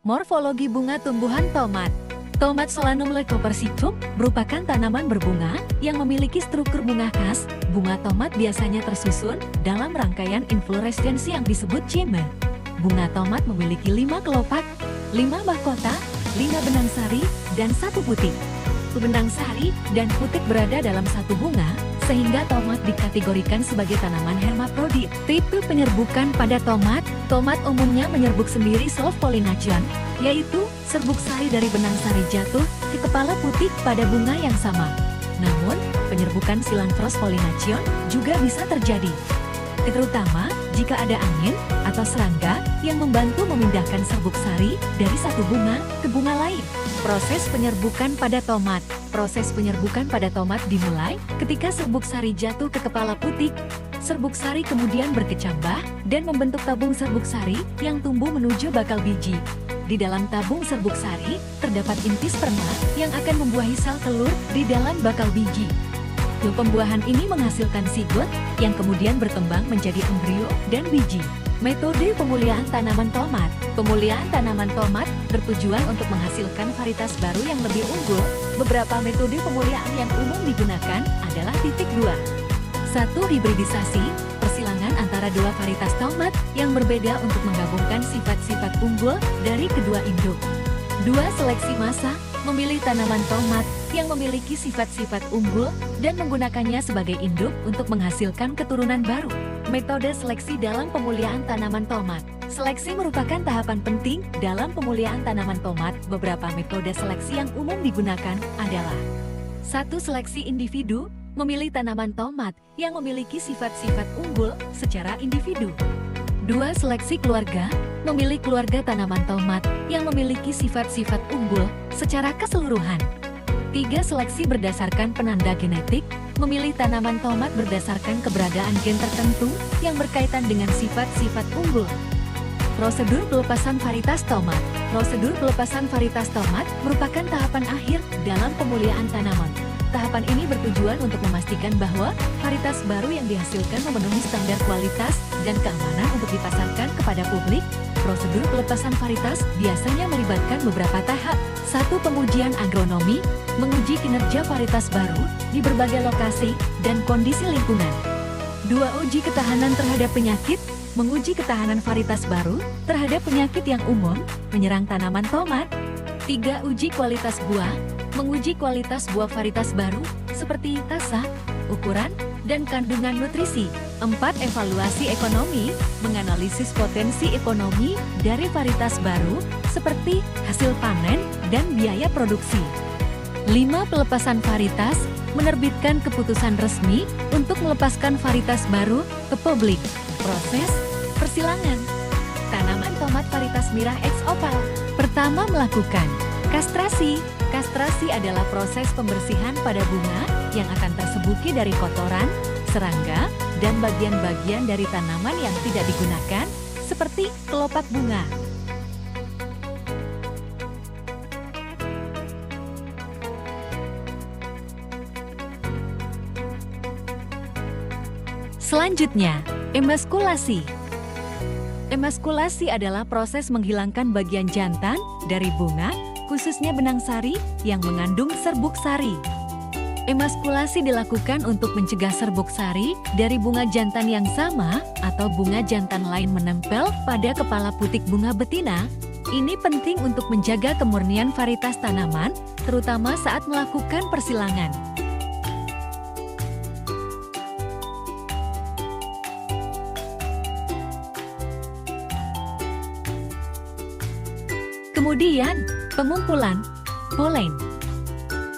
Morfologi bunga tumbuhan tomat. Tomat Solanum leucopersicum merupakan tanaman berbunga yang memiliki struktur bunga khas. Bunga tomat biasanya tersusun dalam rangkaian infloresensi yang disebut cyme. Bunga tomat memiliki 5 kelopak, 5 mahkota, 5 benang sari, dan 1 putik. Benang sari dan putik berada dalam satu bunga, sehingga tomat dikategorikan sebagai tanaman hermaprodit. Tipe penyerbukan pada tomat. Tomat umumnya menyerbuk sendiri self-pollination, yaitu serbuk sari dari benang sari jatuh ke kepala putik pada bunga yang sama. Namun, penyerbukan silang cross-pollination juga bisa terjadi, terutama jika ada angin atau serangga yang membantu memindahkan serbuk sari dari satu bunga ke bunga lain. Proses penyerbukan pada tomat. Proses penyerbukan pada tomat dimulai ketika serbuk sari jatuh ke kepala putik. Serbuk sari kemudian berkecambah dan membentuk tabung serbuk sari yang tumbuh menuju bakal biji. Di dalam tabung serbuk sari, terdapat inti sperma yang akan membuahi sel telur di dalam bakal biji. Pembuahan ini menghasilkan sigot yang kemudian berkembang menjadi embrio dan biji. Metode pemuliaan tanaman tomat. Pemuliaan tanaman tomat bertujuan untuk menghasilkan varietas baru yang lebih unggul. Beberapa metode pemuliaan yang umum digunakan adalah titik 2. 1. Hibridisasi, persilangan antara dua varietas tomat yang berbeda untuk menggabungkan sifat-sifat unggul dari kedua induk. 2. Seleksi massa, memilih tanaman tomat yang memiliki sifat-sifat unggul dan menggunakannya sebagai induk untuk menghasilkan keturunan baru. Metode seleksi dalam pemuliaan tanaman tomat. Seleksi merupakan tahapan penting dalam pemuliaan tanaman tomat. Beberapa metode seleksi yang umum digunakan adalah 1. Seleksi individu, memilih tanaman tomat yang memiliki sifat-sifat unggul secara individu. 2. Seleksi keluarga, memilih keluarga tanaman tomat yang memiliki sifat-sifat unggul secara keseluruhan. 3. Seleksi berdasarkan penanda genetik, memilih tanaman tomat berdasarkan keberadaan gen tertentu yang berkaitan dengan sifat-sifat unggul. Prosedur pelepasan varietas tomat. Prosedur pelepasan varietas tomat merupakan tahapan akhir dalam pemuliaan tanaman. Tahapan ini bertujuan untuk memastikan bahwa varietas baru yang dihasilkan memenuhi standar kualitas dan keamanan untuk dipasarkan kepada publik. Prosedur pelepasan varietas biasanya melibatkan beberapa tahap. 1. Pengujian agronomi, menguji kinerja varietas baru di berbagai lokasi dan kondisi lingkungan. 2. Uji ketahanan terhadap penyakit, menguji ketahanan varietas baru terhadap penyakit yang umum menyerang tanaman tomat. 3. Uji kualitas buah, menguji kualitas buah varietas baru seperti rasa, ukuran, dan kandungan nutrisi. 4. Evaluasi ekonomi, menganalisis potensi ekonomi dari varietas baru seperti hasil panen dan biaya produksi. 5. Pelepasan varietas, menerbitkan keputusan resmi untuk melepaskan varietas baru ke publik. Proses persilangan. Tanaman tomat varietas Myrrha X opal. Pertama, melakukan kastrasi. Kastrasi adalah proses pembersihan pada bunga yang akan tersebuki dari kotoran, serangga, dan bagian-bagian dari tanaman yang tidak digunakan, seperti kelopak bunga. Selanjutnya, emaskulasi. Emaskulasi adalah proses menghilangkan bagian jantan dari bunga, khususnya benang sari yang mengandung serbuk sari. Emaskulasi dilakukan untuk mencegah serbuk sari dari bunga jantan yang sama atau bunga jantan lain menempel pada kepala putik bunga betina. Ini penting untuk menjaga kemurnian varietas tanaman, terutama saat melakukan persilangan. Kemudian, pengumpulan polen.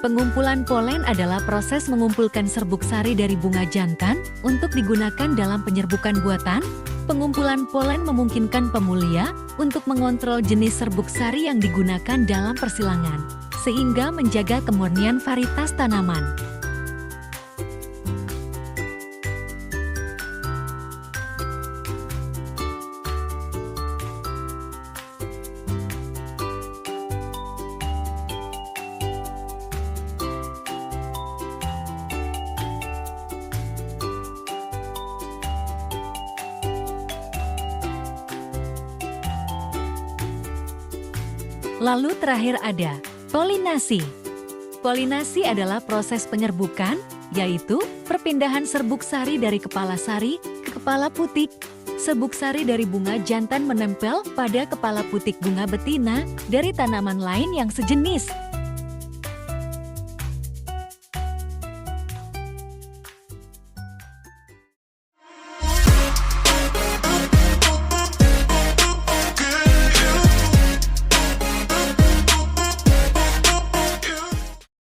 Pengumpulan polen adalah proses mengumpulkan serbuk sari dari bunga jantan untuk digunakan dalam penyerbukan buatan. Pengumpulan polen memungkinkan pemulia untuk mengontrol jenis serbuk sari yang digunakan dalam persilangan, sehingga menjaga kemurnian varietas tanaman. Lalu terakhir ada polinasi. Polinasi adalah proses penyerbukan, yaitu perpindahan serbuk sari dari kepala sari ke kepala putik. Serbuk sari dari bunga jantan menempel pada kepala putik bunga betina dari tanaman lain yang sejenis.